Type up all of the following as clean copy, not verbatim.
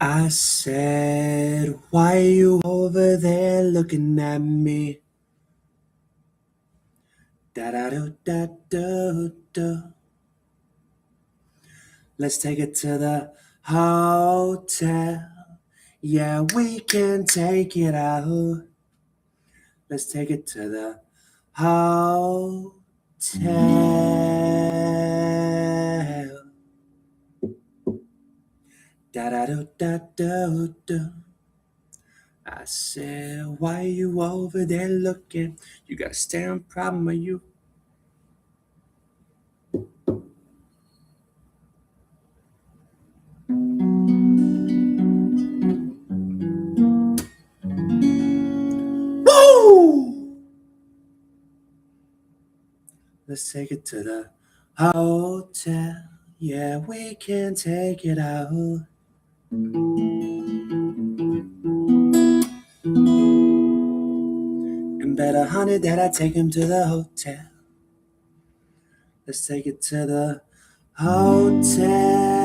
I said, why you over there looking at me? Da-da-do-da-do-do. Let's take it to the hotel. Yeah, we can take it out. Let's take it to the hotel. Da-da-do-da-do-do. I said, why you over there looking? You got a staring problem, are you? Woo! Let's take it to the hotel. Yeah, we can take it out. And better, honey, that I take him to the hotel. Let's take it to the hotel.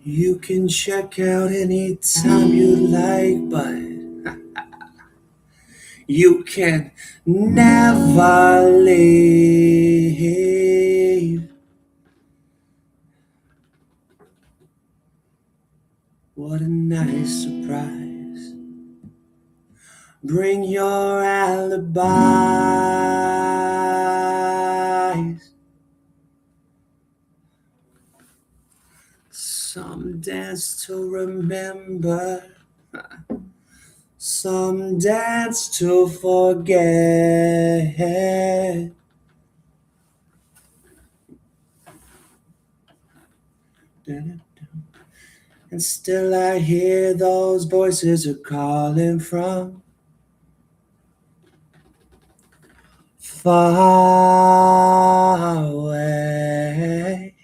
You can check out anytime you like, but you can never leave. What a nice surprise. Bring your alibis. Some dance to remember, some dance to forget. And still I hear those voices are calling from far away.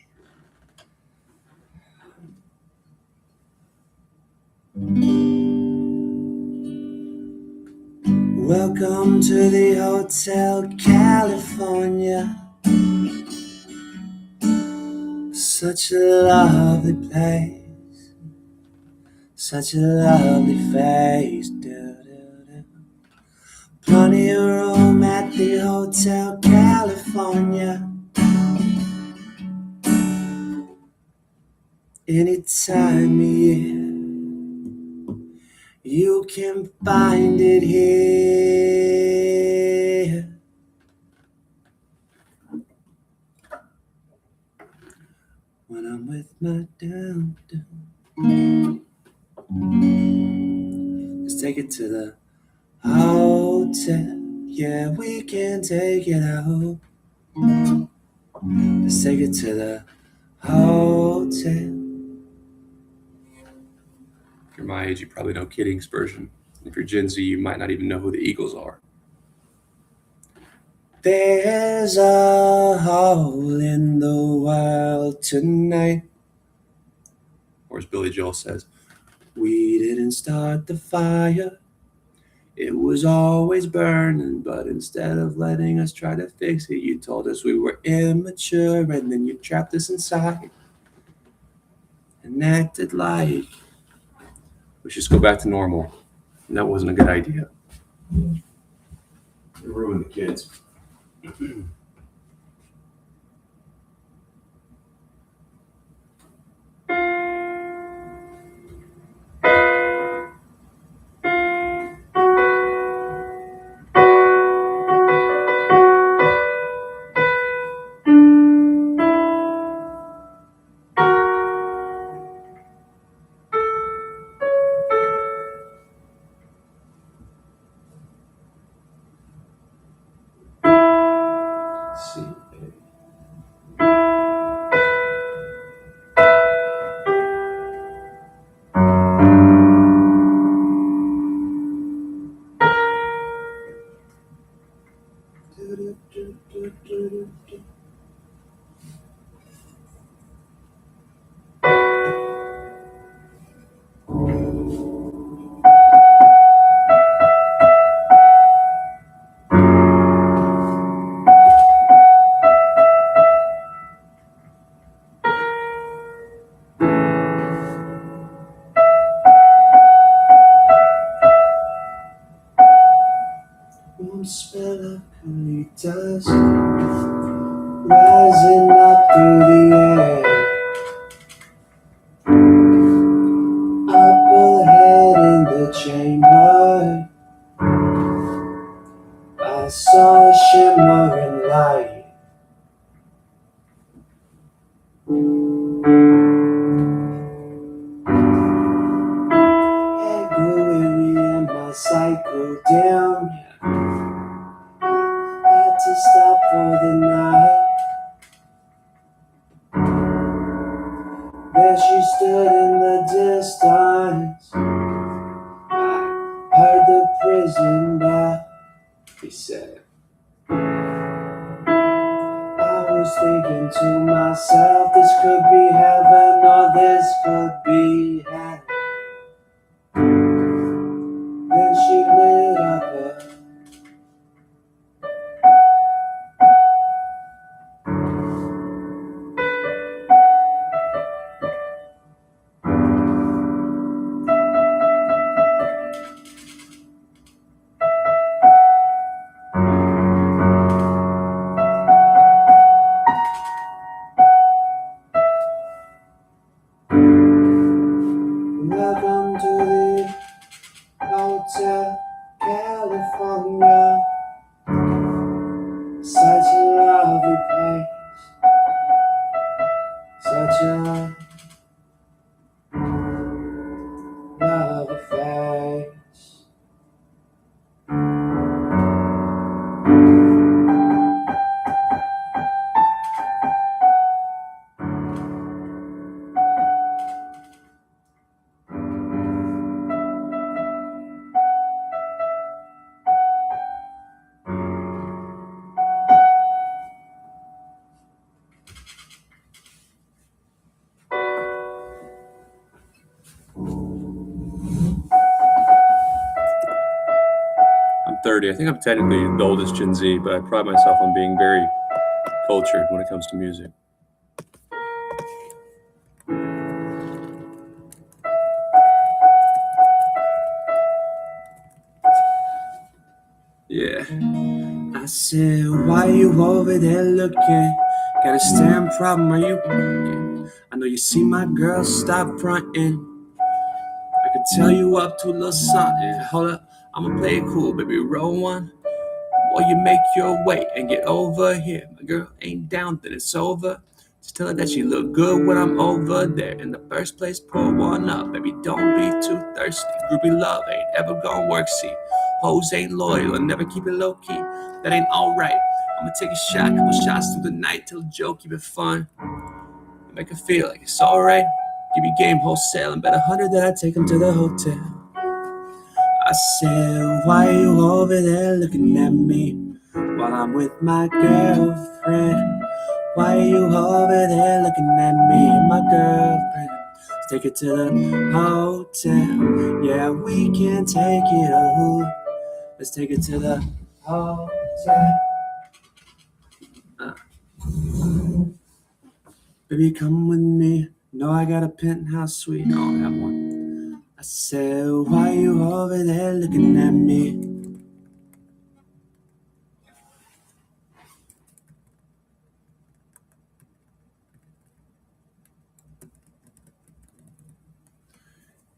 Welcome to the Hotel California. Such a lovely place, such a lovely face. Plenty of room at the Hotel California. Any time of year, you can find it here. When I'm with my down. Let's take it to the hotel. Yeah, we can take it out. Let's take it to the hotel. If you're my age, you probably know Kid Ink's version. If you're Gen Z, you might not even know who the Eagles are. There's a hole in the world tonight. Or as Billy Joel says, we didn't start the fire. It was always burning, but instead of letting us try to fix it, you told us we were immature, and then you trapped us inside and acted like we should just go back to normal. And that wasn't a good idea. It ruined the kids. rising up through the air. Up ahead in the chamber, I saw a shimmering light. Head grew weary and my sight grew dim. Had to stop for the night. There she stood in the distance. I heard the prison bell. He said, I was thinking to myself, this could be heaven or this could be hell. Then she lit up Welcome to the Hotel California. Such a lovely place. Such a lovely face. I'm 30. I think I'm technically the oldest Gen Z, but I pride myself on being very cultured when it comes to music. Yeah. I said, why you over there looking? Got a stand problem, are you looking? I know you see my girl, stop fronting. I could tell you up to a little something. Hold up, I'ma play it cool, baby, roll one. While you make your way and get over here. My girl ain't down, then it's over. Just tell her that she look good when I'm over there. In the first place, pour one up. Baby, don't be too thirsty. Groupie love ain't ever gonna work, see. Hoes ain't loyal and never keep it low key. That ain't alright. I'ma take a shot, couple shots through the night. Tell a joke, keep it fun. Make her feel like it's alright. Give me game wholesale and bet 100 that I take them to the hotel. I said, why you over there looking at me while I'm with my girlfriend? Why you over there looking at me and my girlfriend? Let's take it to the hotel. Yeah, we can take it. Oh, let's take it to the hotel. Baby, come with me. No, I got a penthouse suite. No, I don't have one. I said, why you over there looking at me?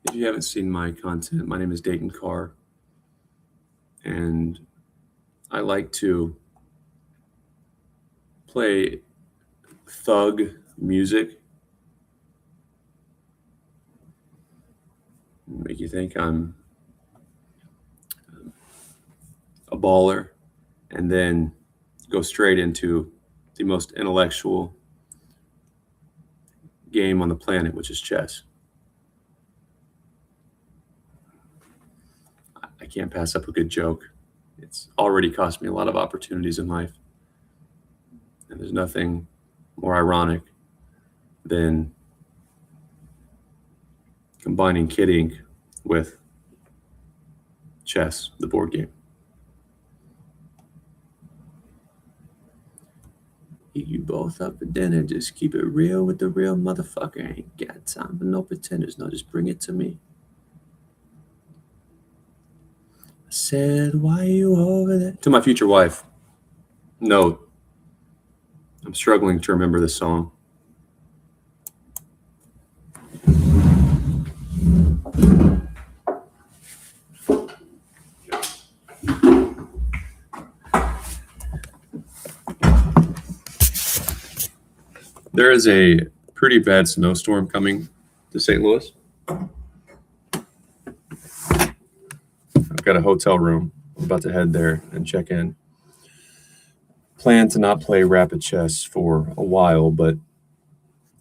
If you haven't seen my content, my name is Dayton Carr, and I like to play thug music, make you think I'm a baller, and then go straight into the most intellectual game on the planet, which is chess. I can't pass up a good joke. It's already cost me a lot of opportunities in life. And there's nothing more ironic than combining Kid Ink with chess, the board game. Eat you both up for dinner. Just keep it real with the real motherfucker. Ain't got time for no pretenders. No, just bring it to me. I said, why you over there? To my future wife, note, I'm struggling to remember the song. There is a pretty bad snowstorm coming to St. Louis. I've got a hotel room. I'm about to head there and check in. Plan to not play rapid chess for a while, but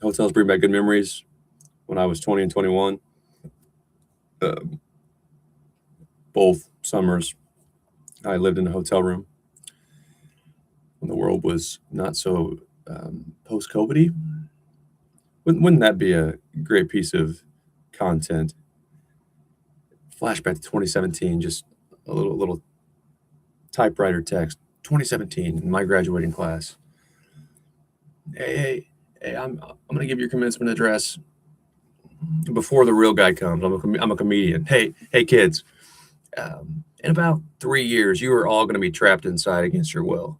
hotels bring back good memories. When I was 20 and 21, both summers, I lived in a hotel room when the world was not so post-COVID-y. Wouldn't that be a great piece of content? Flashback to 2017, just a little typewriter text. 2017, in my graduating class. Hey, I'm gonna give your commencement address before the real guy comes. I'm a comedian. Hey, kids. In about 3 years, you are all gonna be trapped inside against your will.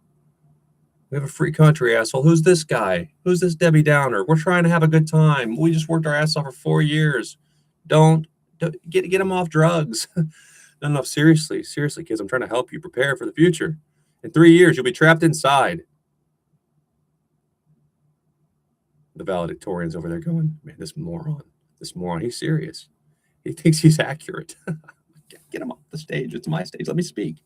We have a free country, asshole. Who's this guy? Who's this Debbie Downer? We're trying to have a good time. We just worked our ass off for 4 years. Don't get them off drugs. No, seriously, kids. I'm trying to help you prepare for the future. In 3 years, you'll be trapped inside. The valedictorians over there going, man, this moron, he's serious. He thinks he's accurate. Get him off the stage. It's my stage. Let me speak.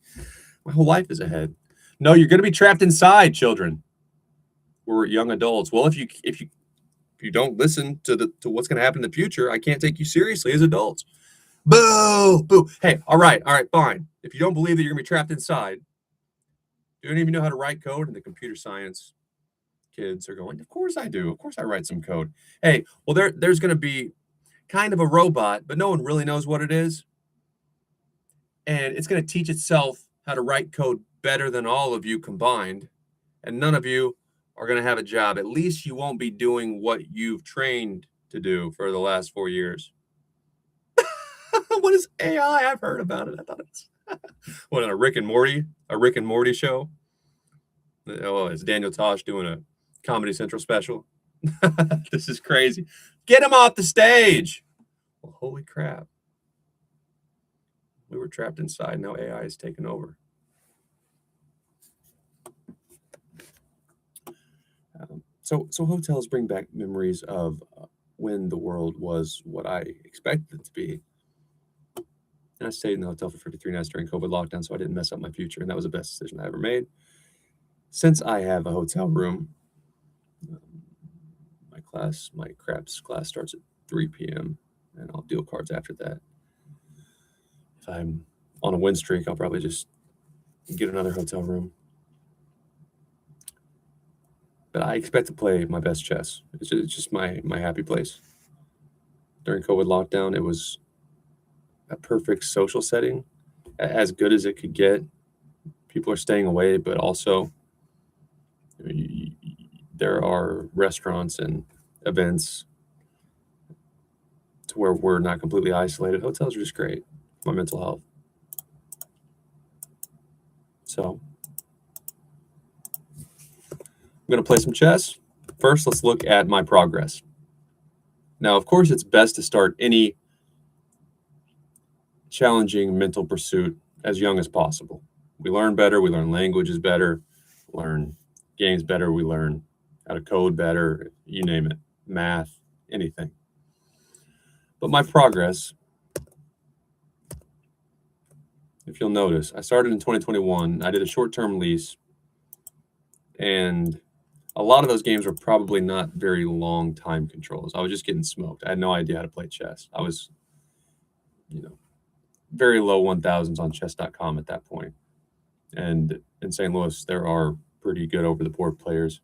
My whole life is ahead. No, you're going to be trapped inside, children. We're young adults. Well, if you don't listen to what's going to happen in the future, I can't take you seriously as adults. Boo, boo. Hey, all right, fine. If you don't believe that you're going to be trapped inside, you don't even know how to write code, and the computer science kids are going, of course I do. Of course I write some code. Hey, well, there's going to be kind of a robot, but no one really knows what it is. And it's going to teach itself how to write code better than all of you combined. And none of you are going to have a job. At least you won't be doing what you've trained to do for the last 4 years. What is AI? I've heard about it. I thought it's what, a Rick and Morty show? Oh, it's Daniel Tosh doing a Comedy Central special. This is crazy. Get him off the stage. Well, holy crap. We were trapped inside. Now AI is taking over. So hotels bring back memories of when the world was what I expected it to be. And I stayed in the hotel for 53 nights during COVID lockdown, so I didn't mess up my future, and that was the best decision I ever made. Since I have a hotel room, my craps class starts at 3 p.m., and I'll deal cards after that. If I'm on a win streak, I'll probably just get another hotel room. But I expect to play my best chess. It's just my happy place. During COVID lockdown, it was a perfect social setting, as good as it could get. People are staying away, but also there are restaurants and events to where we're not completely isolated. Hotels are just great for my mental health. So I'm going to play some chess. First, let's look at my progress. Now, of course, it's best to start any challenging mental pursuit as young as possible. We learn better. We learn languages better. Learn games better. We learn how to code better. You name it. Math, anything. But my progress, if you'll notice, I started in 2021. I did a short-term lease, and a lot of those games were probably not very long time controls. I was just getting smoked. I had no idea how to play chess. I was, very low 1000s on chess.com at that point. And in St. Louis, there are pretty good over-the-board players.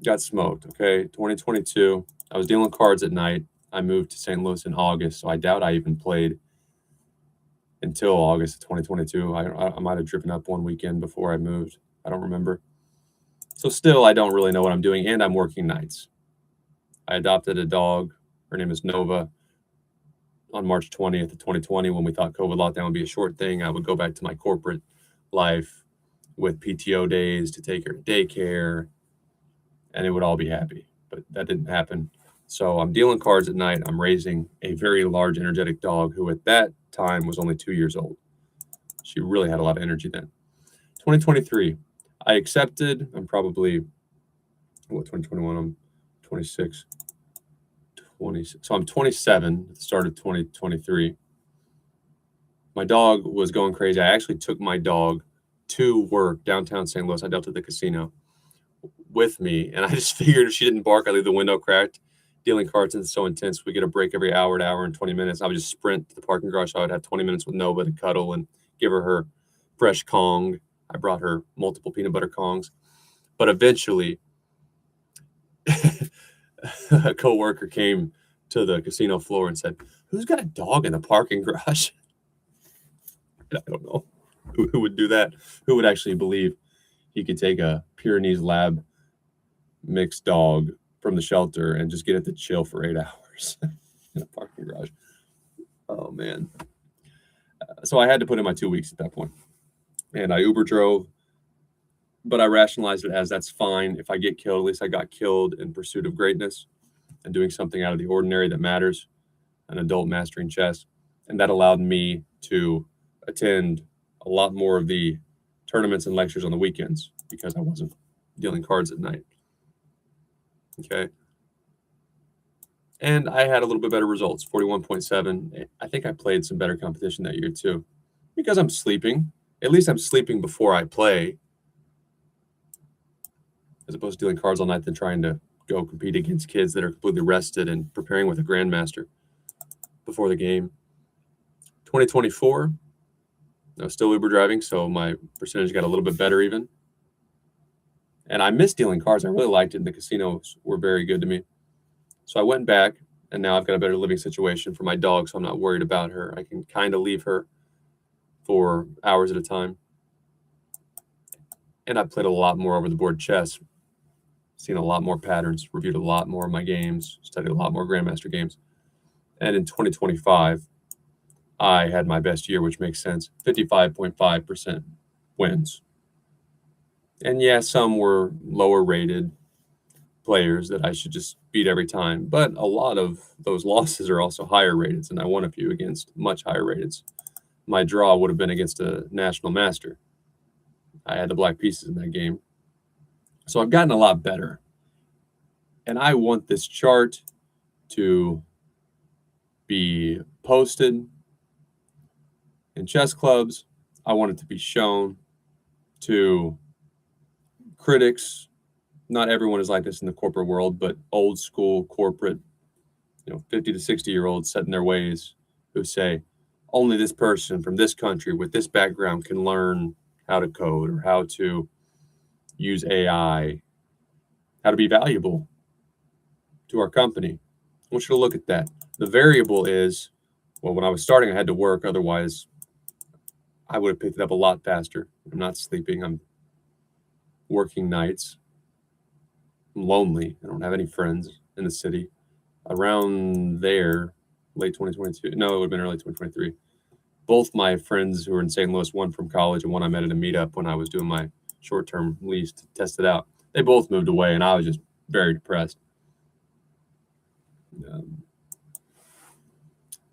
Got smoked, okay? 2022, I was dealing cards at night. I moved to St. Louis in August, so I doubt I even played until August of 2022. I might have driven up one weekend before I moved. I don't remember. So still, I don't really know what I'm doing, and I'm working nights. I adopted a dog. Her name is Nova. On March 20th of 2020, when we thought COVID lockdown would be a short thing, I would go back to my corporate life, with PTO days to take her to daycare, and it would all be happy. But that didn't happen. So I'm dealing cards at night. I'm raising a very large, energetic dog who at that time was only 2 years old. She really had a lot of energy then. 2023, I accepted. I'm probably, 2021? I'm 26. 20, so I'm 27 at the start of 2023. My dog was going crazy. I actually took my dog to work downtown St. Louis. I dealt at the casino with me, and I just figured if she didn't bark, I'd leave the window cracked. Dealing cards is so intense. We get a break every hour to hour and 20 minutes. I would just sprint to the parking garage. So I would have 20 minutes with Nova to cuddle and give her fresh Kong. I brought her multiple peanut butter Kongs. But eventually, a coworker came to the casino floor and said, "Who's got a dog in the parking garage?" I don't know who would do that. Who would actually believe he could take a Pyrenees Lab mixed dog from the shelter and just get it to chill for 8 hours in a parking garage? Oh, man. So I had to put in my 2 weeks at that point. And I Uber drove, but I rationalized it as that's fine. If I get killed, at least I got killed in pursuit of greatness and doing something out of the ordinary that matters, an adult mastering chess. And that allowed me to attend a lot more of the tournaments and lectures on the weekends because I wasn't dealing cards at night. Okay. And I had a little bit better results, 41.7. I think I played some better competition that year too, because I'm sleeping. At least I'm sleeping before I play, as opposed to dealing cards all night than trying to go compete against kids that are completely rested and preparing with a grandmaster before the game. 2024, I was still Uber driving, so my percentage got a little bit better even. And I missed dealing cards. I really liked it, and the casinos were very good to me. So I went back, and now I've got a better living situation for my dog, so I'm not worried about her. I can kind of leave her for hours at a time. And I played a lot more over the board chess, seen a lot more patterns, reviewed a lot more of my games, studied a lot more Grandmaster games. And in 2025, I had my best year, which makes sense, 55.5% wins. And yeah, some were lower rated players that I should just beat every time. But a lot of those losses are also higher rated, and I won a few against much higher rated. My draw would have been against a national master. I had the black pieces in that game. So I've gotten a lot better. And I want this chart to be posted in chess clubs. I want it to be shown to critics. Not everyone is like this in the corporate world, but old school corporate, 50 to 60-year-olds set in their ways who say, only this person from this country with this background can learn how to code or how to use AI, how to be valuable to our company. I want you to look at that. The variable is, well, when I was starting, I had to work. Otherwise, I would have picked it up a lot faster. I'm not sleeping. I'm working nights. I'm lonely. I don't have any friends in the city. Around there, late 2022. No, it would have been early 2023. Both my friends who were in St. Louis, one from college and one I met at a meetup when I was doing my short-term lease to test it out, they both moved away, and I was just very depressed.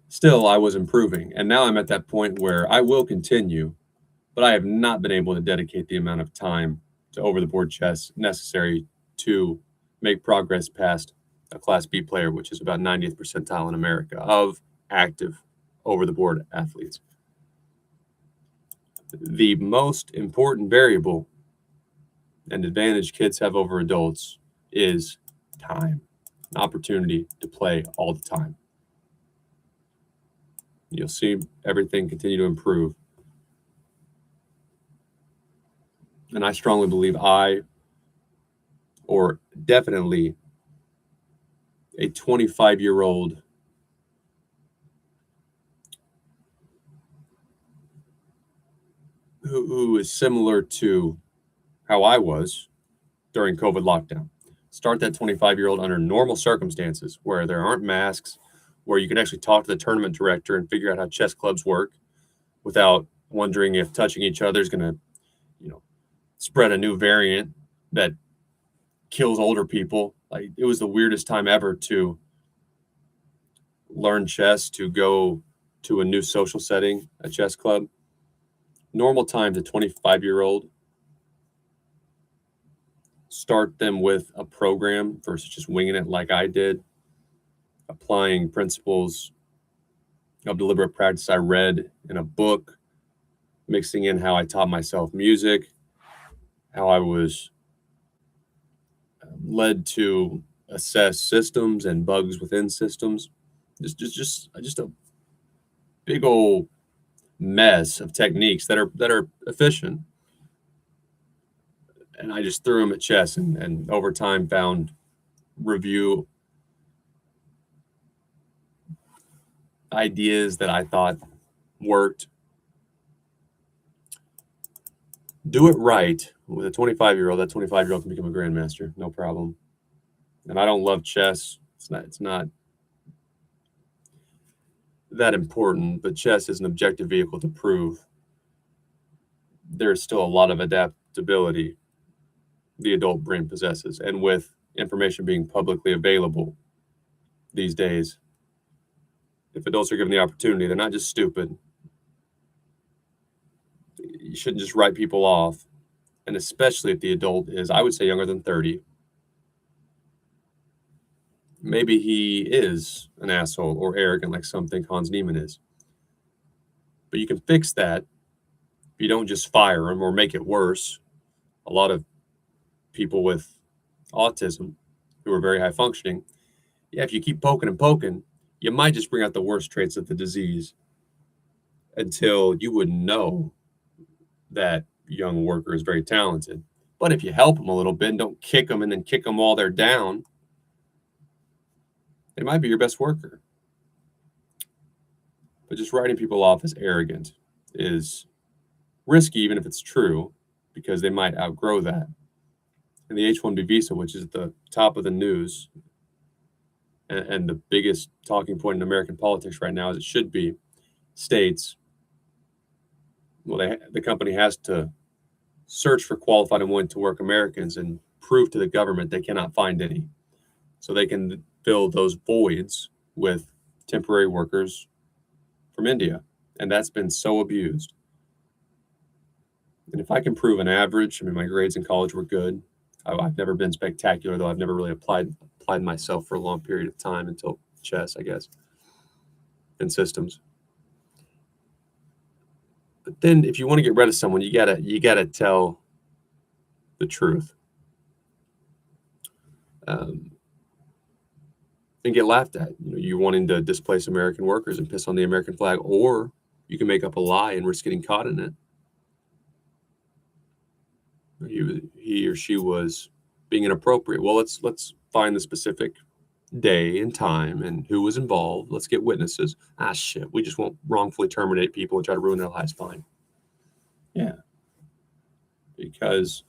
Still, I was improving, and now I'm at that point where I will continue, but I have not been able to dedicate the amount of time to over-the-board chess necessary to make progress past a Class B player, which is about 90th percentile in America of active over-the-board athletes. The most important variable and advantage kids have over adults is time, an opportunity to play all the time. You'll see everything continue to improve. And I strongly believe or definitely a 25-year-old who is similar to how I was during COVID lockdown. Start that 25-year-old under normal circumstances where there aren't masks, where you can actually talk to the tournament director and figure out how chess clubs work without wondering if touching each other is going to, spread a new variant that kills older people. Like, it was the weirdest time ever to learn chess, to go to a new social setting, a chess club. Normal times, a 25-year-old, start them with a program versus just winging it like I did, applying principles of deliberate practice I read in a book, mixing in how I taught myself music, how I was led to assess systems and bugs within systems. Just a big old mess of techniques that are efficient. And I just threw them at chess, and over time found review ideas that I thought worked. Do it right with a 25-year-old. That 25-year-old can become a grandmaster, no problem. And I don't love chess. It's not that important, but chess is an objective vehicle to prove there's still a lot of adaptability the adult brain possesses. And with information being publicly available these days, if adults are given the opportunity, they're not just stupid. You shouldn't just write people off. And especially if the adult is, I would say, younger than 30. Maybe he is an asshole or arrogant like some think Hans Niemann is. But you can fix that if you don't just fire him or make it worse. A lot of people with autism who are very high functioning, if you keep poking and poking, you might just bring out the worst traits of the disease until you would know that young worker is very talented. But if you help them a little bit and don't kick them and then kick them while they're down, they might be your best worker. But just writing people off as arrogant is risky, even if it's true, because they might outgrow that. And the H-1B visa, which is at the top of the news and the biggest talking point in American politics right now, as it should be, states, well, the company has to search for qualified and willing to work Americans and prove to the government they cannot find any. So they can fill those voids with temporary workers from India. And that's been so abused. And if I can prove an average, I mean, my grades in college were good. I've never been spectacular, though. I've never really applied myself for a long period of time until chess, I guess, and systems. But then if you want to get rid of someone, you gotta tell the truth. And get laughed at. You're wanting to displace American workers and piss on the American flag, or you can make up a lie and risk getting caught in it. He or she was being inappropriate. Well, let's find the specific day and time and who was involved. Let's get witnesses. Shit, we just won't wrongfully terminate people and try to ruin their lives. Fine. Yeah. Because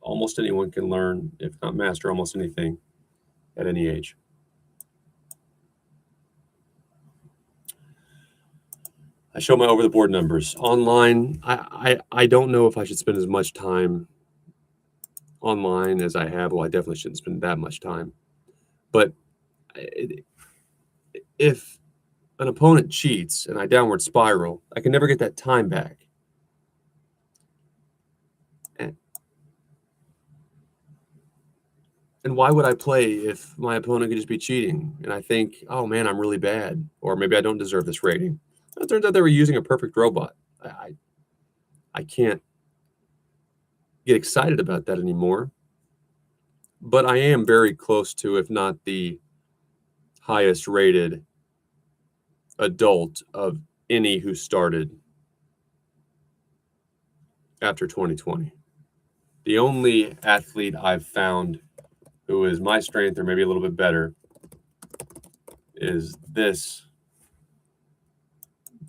almost anyone can learn, if not master, almost anything at any age. I show my over-the-board numbers. Online, I don't know if I should spend as much time online as I have. Well, I definitely shouldn't spend that much time. But if an opponent cheats and I downward spiral, I can never get that time back. And why would I play if my opponent could just be cheating? And I think, oh man, I'm really bad. Or maybe I don't deserve this rating. It turns out they were using a perfect robot. I can't get excited about that anymore. But I am very close to, if not the highest rated adult of any who started after 2020. The only athlete I've found who is my strength or maybe a little bit better is this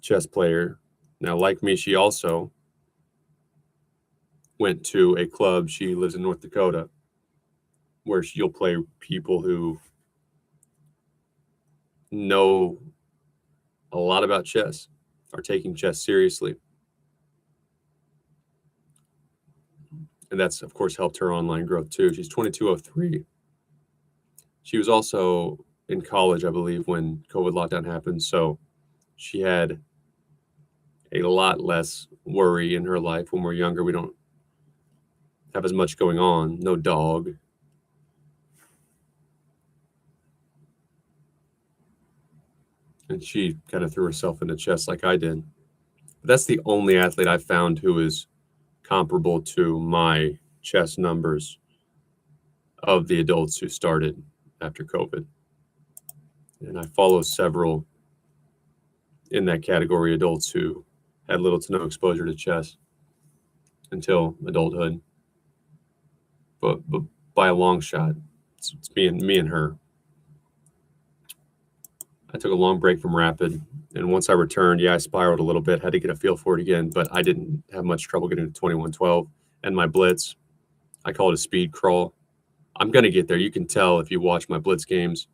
chess player. Now, like me, she also went to a club. She lives in North Dakota, where you'll play people who know a lot about chess, are taking chess seriously. And that's, of course, helped her online growth too. She's 2203. She was also in college, I believe, when COVID lockdown happened. So she had a lot less worry in her life. When we're younger, we don't have as much going on. No dog. And she kind of threw herself into chess like I did. But that's the only athlete I've found who is comparable to my chess numbers of the adults who started after COVID. And I follow several in that category, adults who had little to no exposure to chess until adulthood. But by a long shot, it's me and her. I took a long break from Rapid, and once I returned, I spiraled a little bit, had to get a feel for it again, but I didn't have much trouble getting to 2112. And my blitz, I call it a speed crawl. I'm going to get there. You can tell if you watch my blitz games.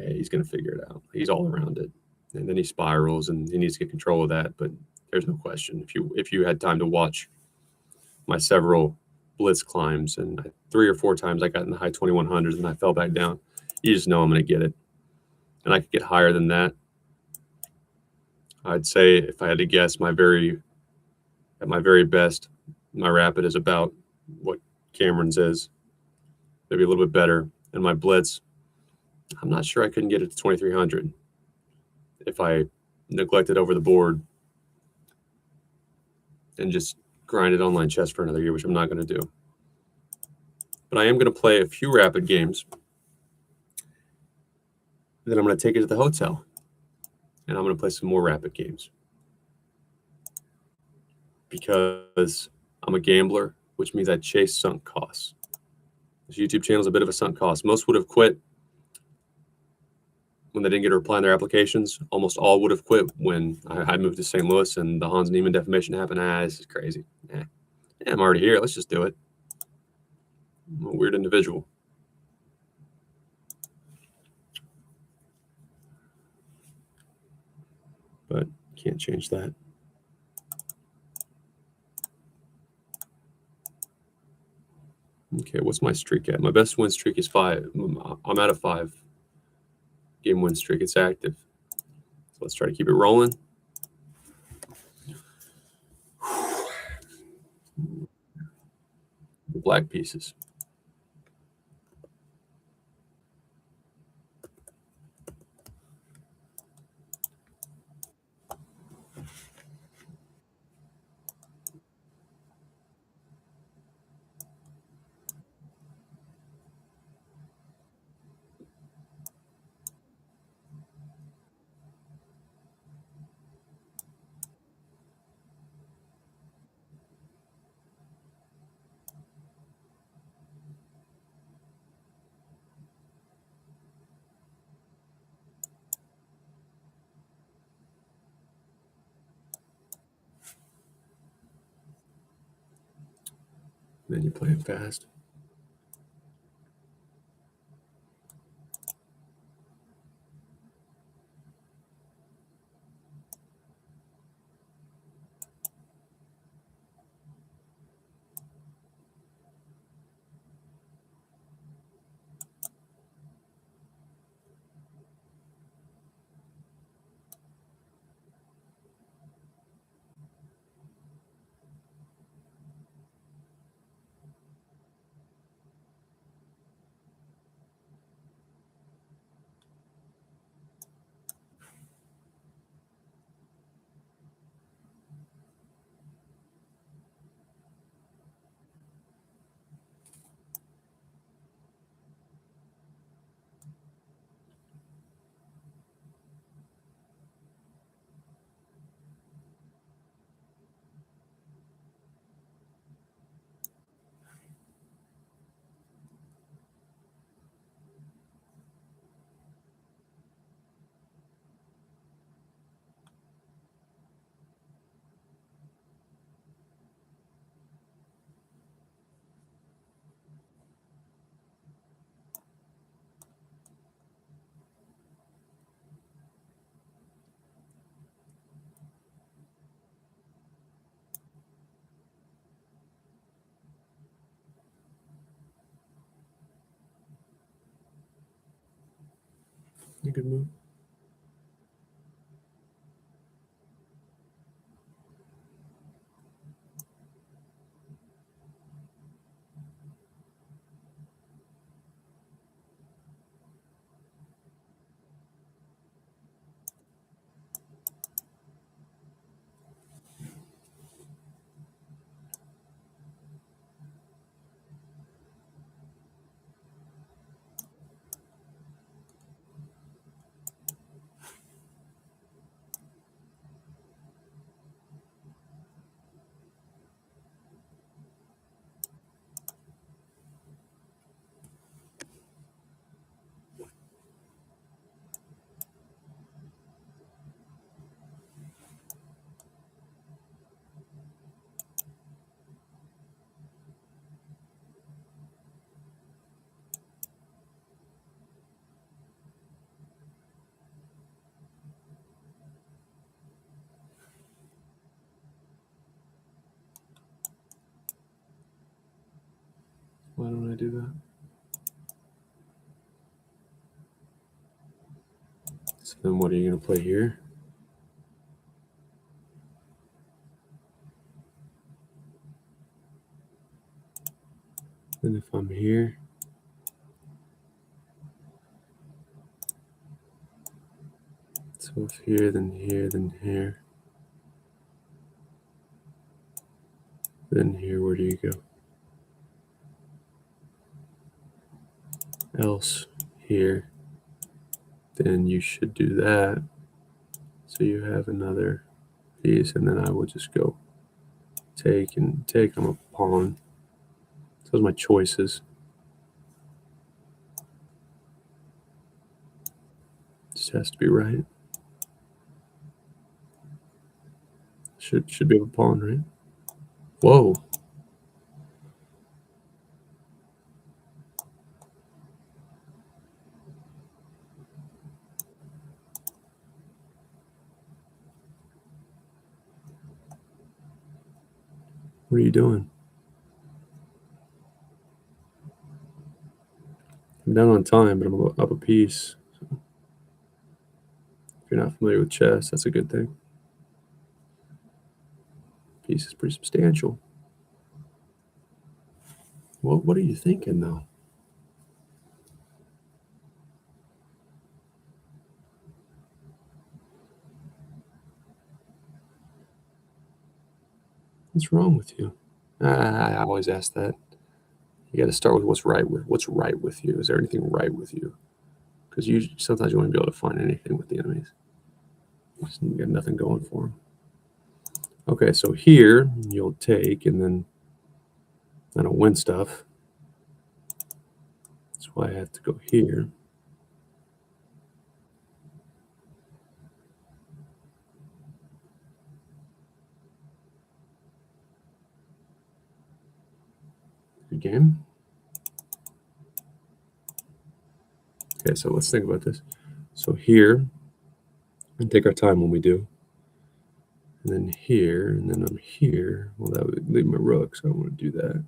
He's going to figure it out. He's all around it. And then he spirals, and he needs to get control of that. But there's no question. If you had time to watch my several blitz climbs, and 3 or 4 times I got in the high 2100s and I fell back down, you just know I'm going to get it. And I could get higher than that. I'd say if I had to guess, at my very best, my rapid is about what Cameron's is, maybe a little bit better. And my blitz, I'm not sure I couldn't get it to 2300 if I neglected over the board and just grinded online chess for another year, which I'm not going to do. But I am going to play a few rapid games. Then I'm going to take it to the hotel, and I'm going to play some more rapid games. Because I'm a gambler, which means I chase sunk costs. This YouTube channel is a bit of a sunk cost. Most would have quit when they didn't get a reply on their applications. Almost all would have quit when I moved to St. Louis and the Hans Niemann defamation happened. This is crazy. I'm already here. Let's just do it. I'm a weird individual. But can't change that. Okay, what's my streak at? My best win streak is 5. I'm at a 5 game win streak. It's active. So let's try to keep it rolling. The black pieces. Then you play it fast. A good move. Why don't I do that? So then what are you going to play here? And if I'm here, so if here, then here, then here, then here, where do you go? Else here, then you should do that. So you have another piece, and then I will just go take and take. I'm a pawn. So those are my choices. Just has to be right. Should be a pawn, right? Whoa. What are you doing? I'm down on time, but I'm up a piece. So if you're not familiar with chess, that's a good thing. Piece is pretty substantial. What are you thinking, though? What's wrong with you? I always ask that. You got to start with what's right with you. Is there anything right with you? Because sometimes you want to be able to find anything with the enemies. You got nothing going for them. Okay, so here you'll take, and then I don't win stuff. That's why I have to go here. Good game. Okay, so let's think about this. So here, and take our time when we do. And then here, and then I'm here. Well, that would leave my rook, so I don't want to do that.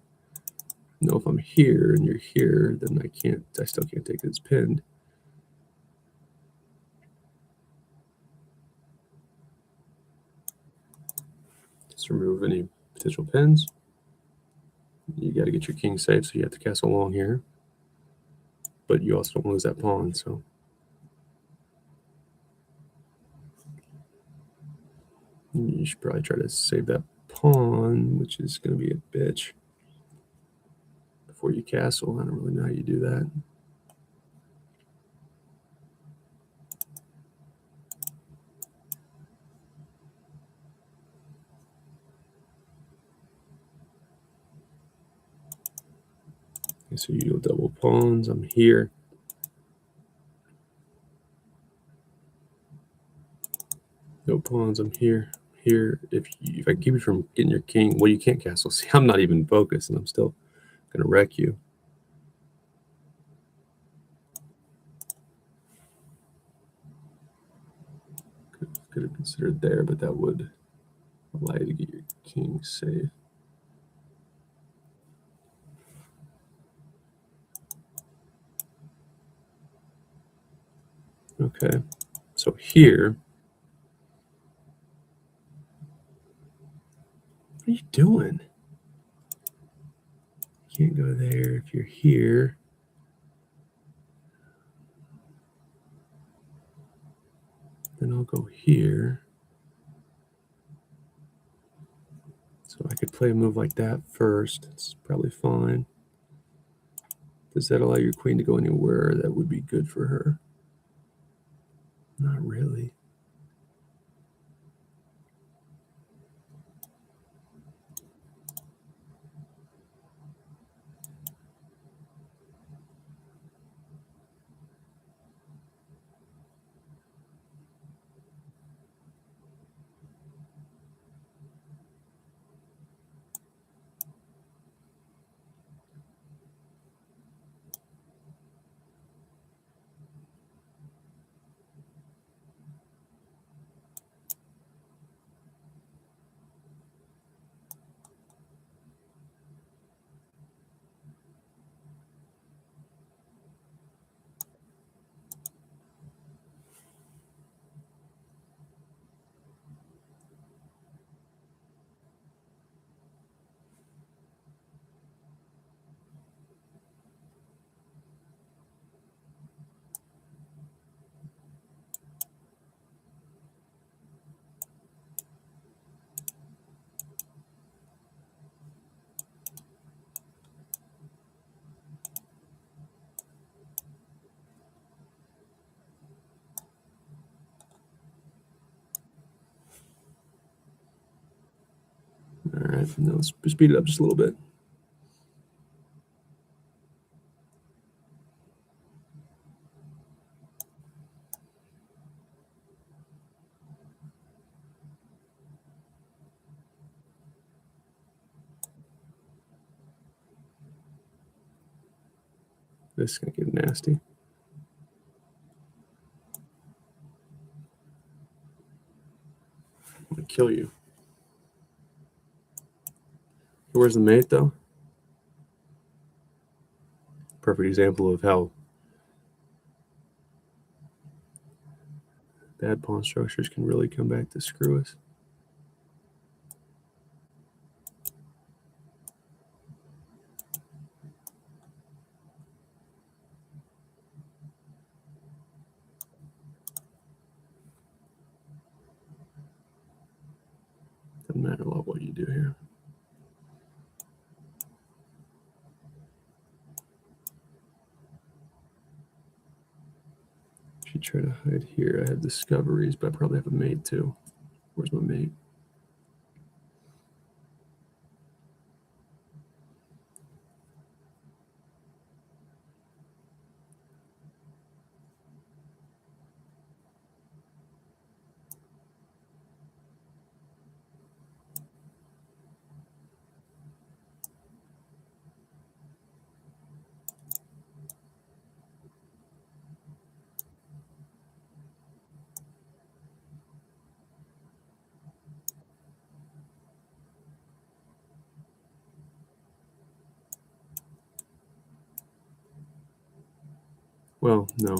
No, if I'm here and you're here, then I still can't take it as pinned. Just remove any potential pins. You got to get your king safe, so you have to castle along here. But you also don't lose that pawn, so. You should probably try to save that pawn, which is going to be a bitch, before you castle. I don't really know how you do that. Okay, so you go double pawns. I'm here. No pawns. I'm here. Here. If I keep you from getting your king, well, you can't castle. See, I'm not even focused, and I'm still going to wreck you. Could have considered there, but that would allow you to get your king safe. Okay, so here, what are you doing? You can't go there if you're here. Then I'll go here. So I could play a move like that first. It's probably fine. Does that allow your queen to go anywhere that would be good for her? Not really. All right, now let's speed it up just a little bit. This is gonna get nasty. I'm gonna kill you. Where's the mate though? Perfect example of how bad pawn structures can really come back to screw us. Doesn't matter a lot what you do here. Should try to hide here. I have discoveries, but I probably have a mate too. Where's my mate? Well, no.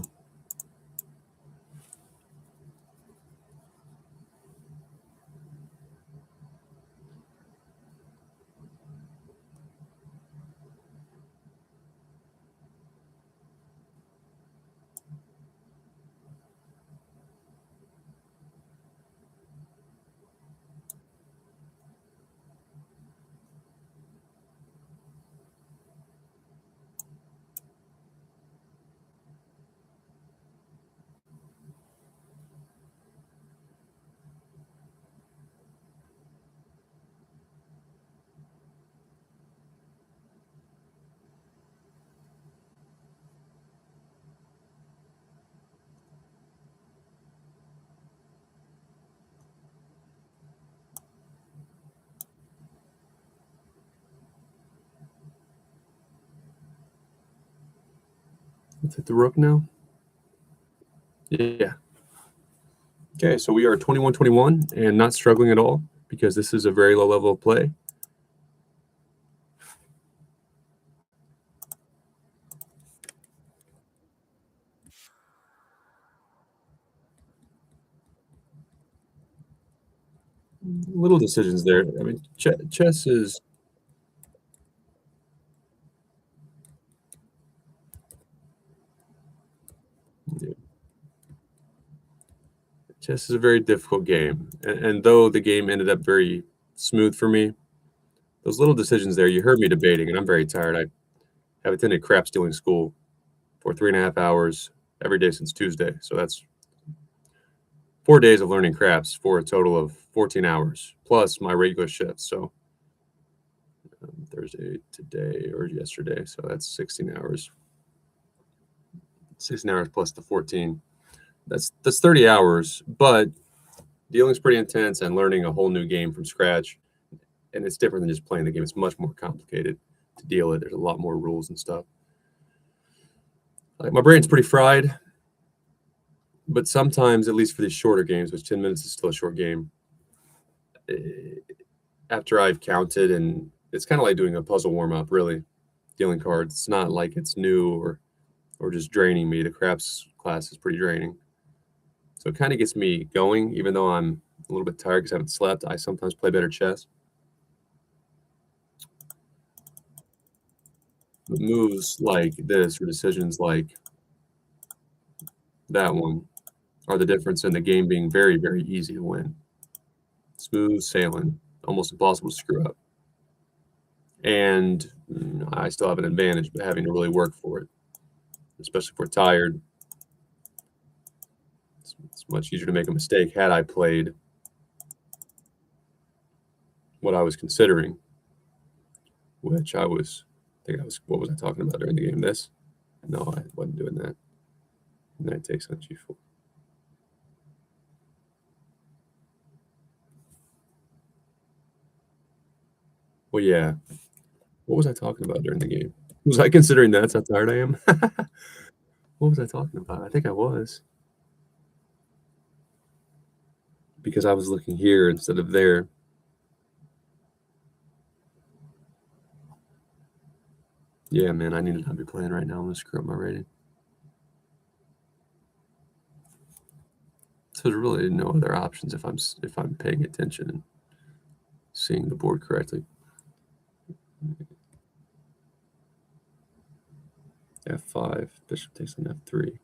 Let's hit the rook now. Yeah. Okay, so we are 21-21 and not struggling at all because this is a very low level of play. little decisions there. I mean, chess is yeah, chess is a very difficult game, and though the game ended up very smooth for me, those little decisions there. You heard me debating, and I'm very tired. I have attended crap stealing school for 3.5 hours every day since Tuesday, so that's 4 days of learning craps for a total of 14 hours plus my regular shifts. So Thursday today or yesterday, so that's 16 hours. 16 hours plus the 14. That's 30 hours, but dealing's pretty intense and learning a whole new game from scratch. And it's different than just playing the game. It's much more complicated to deal with. There's a lot more rules and stuff. Like my brain's pretty fried, but sometimes, at least for these shorter games, which 10 minutes is still a short game, after I've counted, and it's kind of like doing a puzzle warm-up, really, dealing cards. It's not like it's new or just draining me. The craps class is pretty draining. So it kind of gets me going, even though I'm a little bit tired because I haven't slept. I sometimes play better chess. But moves like this or decisions like that one are the difference in the game being very, very easy to win. Smooth sailing, almost impossible to screw up. And I still have an advantage, but having to really work for it, especially if we're tired. It's much easier to make a mistake had I played what I was considering, which I think I was, what was I talking about during the game? This? No, I wasn't doing that. Knight takes on g4. Well, yeah. What was I talking about during the game? Was I considering that's how tired I am? What was I talking about? I think I was. Because I was looking here instead of there. Yeah, man, I need to not be playing right now. I'm gonna screw up my rating. So there's really no other options if I'm paying attention and seeing the board correctly. F5, bishop takes on F3.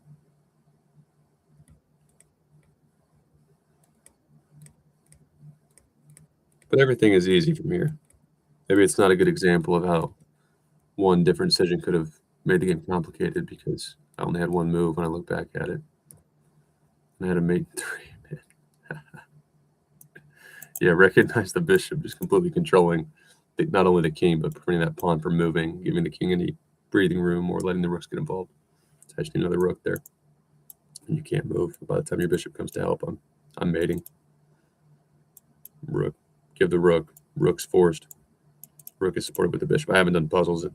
But everything is easy from here. Maybe it's not a good example of how one different decision could have made the game complicated because I only had one move when I look back at it. And I had a mate in 3. Yeah, recognize the bishop just completely controlling not only the king, but preventing that pawn from moving, giving the king any breathing room or letting the rooks get involved. It's actually another rook there. And you can't move. By the time your bishop comes to help, I'm mating. Rook. Give the rook. Rook's forced. Rook is supported with the bishop. I haven't done puzzles in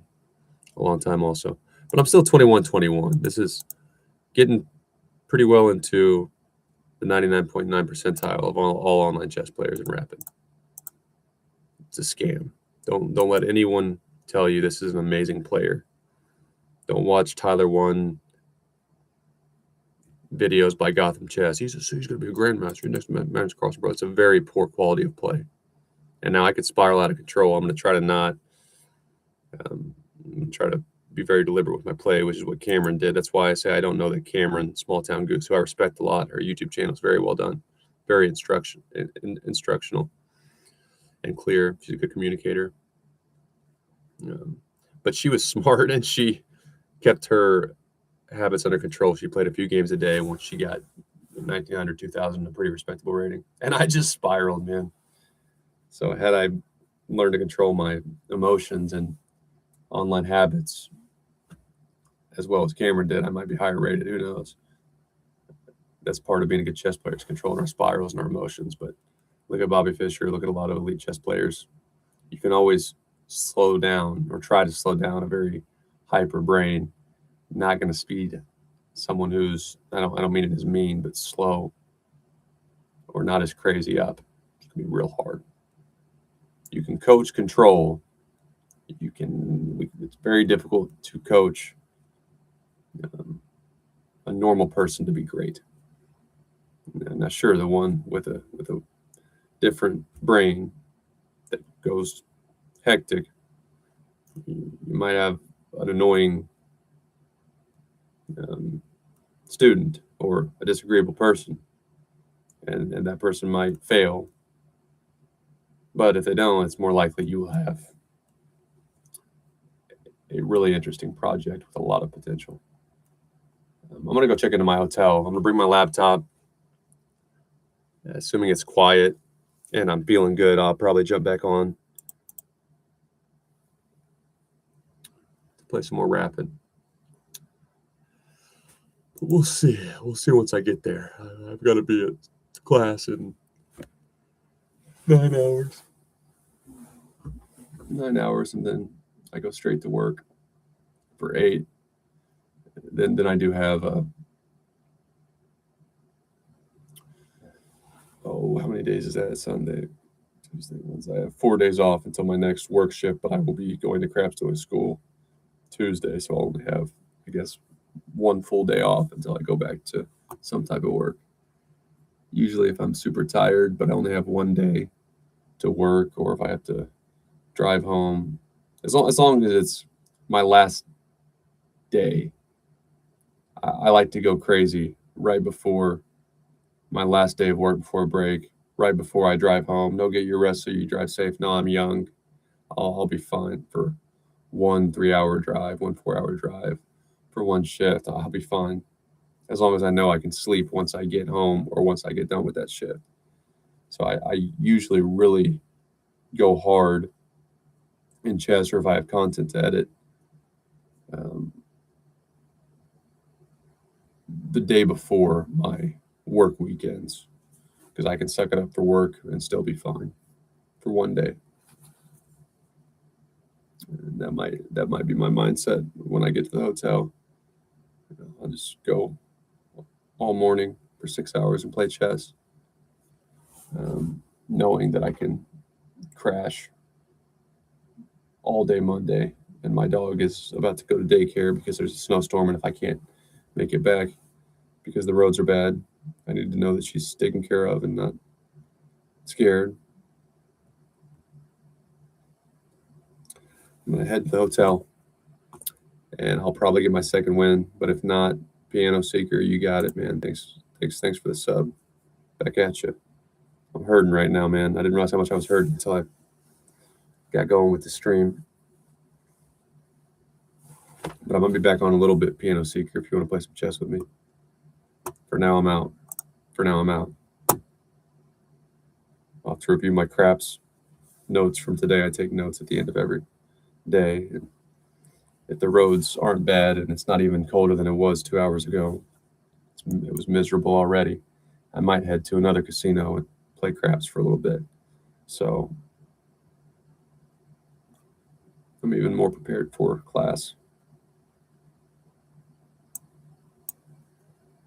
a long time also. But I'm still 21-21. This is getting pretty well into the 99.9 percentile of all online chess players in Rapid. It's a scam. Don't let anyone tell you this is an amazing player. Don't watch Tyler One videos by Gotham Chess. He's going to be a grandmaster next to Magnus Carlsen, bro. It's a very poor quality of play. And now I could spiral out of control. I'm going to try to not. Try to be very deliberate with my play, which is what Cameron did. That's why I say I don't know that Cameron, Small Town Goose, who I respect a lot, her YouTube channel is very well done, very instructional and clear. She's a good communicator. But she was smart and she kept her habits under control. She played a few games a day. Once she got 1900, 2000, a pretty respectable rating. And I just spiraled, man. So had I learned to control my emotions and online habits as well as Cameron did, I might be higher rated. Who knows? That's part of being a good chess player, is controlling our spirals and our emotions. But look at Bobby Fischer, look at a lot of elite chess players. You can always slow down or try to slow down a very hyper brain. Not going to speed someone who's, I don't mean it as mean, but slow or not as crazy up. It's going to be real hard. You can coach control. It's very difficult to coach a normal person to be great. Now, sure, the one with a different brain that goes hectic. You might have an annoying student or a disagreeable person, and that person might fail. But if they don't, it's more likely you will have a really interesting project with a lot of potential. I'm going to go check into my hotel. I'm going to bring my laptop. Assuming it's quiet and I'm feeling good, I'll probably jump back on to play some more Rapid. But we'll see. We'll see once I get there. I've got to be at class in 9 hours. 9 hours, and then I go straight to work for 8. Then I do have how many days is that? Sunday, Tuesday, Wednesday. I have 4 days off until my next work shift, but I will be going to Craftsdoing School Tuesday, so I'll only have, I guess, 1 full day off until I go back to some type of work. Usually if I'm super tired, but I only have 1 day to work, or if I have to drive home, as long as it's my last day, I like to go crazy right before my last day of work, before break, right before I drive home. No, get your rest so you drive safe. No, I'm young. I'll be fine for 1 3-hour drive, 1 4-hour drive for 1 shift. I'll be fine as long as I know I can sleep once I get home or once I get done with that shift. So I usually really go hard in chess, or if I have content to edit, the day before my work weekends, because I can suck it up for work and still be fine for 1 day. And that might be my mindset when I get to the hotel. I'll just go all morning for 6 hours and play chess, knowing that I can crash all day Monday, and my dog is about to go to daycare because there's a snowstorm, and if I can't make it back because the roads are bad, I need to know that she's taken care of and not scared. I'm going to head to the hotel, and I'll probably get my second win. But if not, Piano Seeker, you got it, man. Thanks for the sub. Back at you. I'm hurting right now, man. I didn't realize how much I was hurting until I got going with the stream. But I'm going to be back on a little bit, Piano Seeker, if you want to play some chess with me. For now, I'm out. I'll have to review my craps notes from today. I take notes at the end of every day. And if the roads aren't bad and it's not even colder than it was 2 hours ago, it was miserable already, I might head to another casino and play craps for a little bit. So I'm even more prepared for class.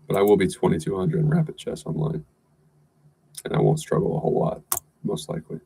But I will be 2200 in Rapid Chess Online, and I won't struggle a whole lot, most likely.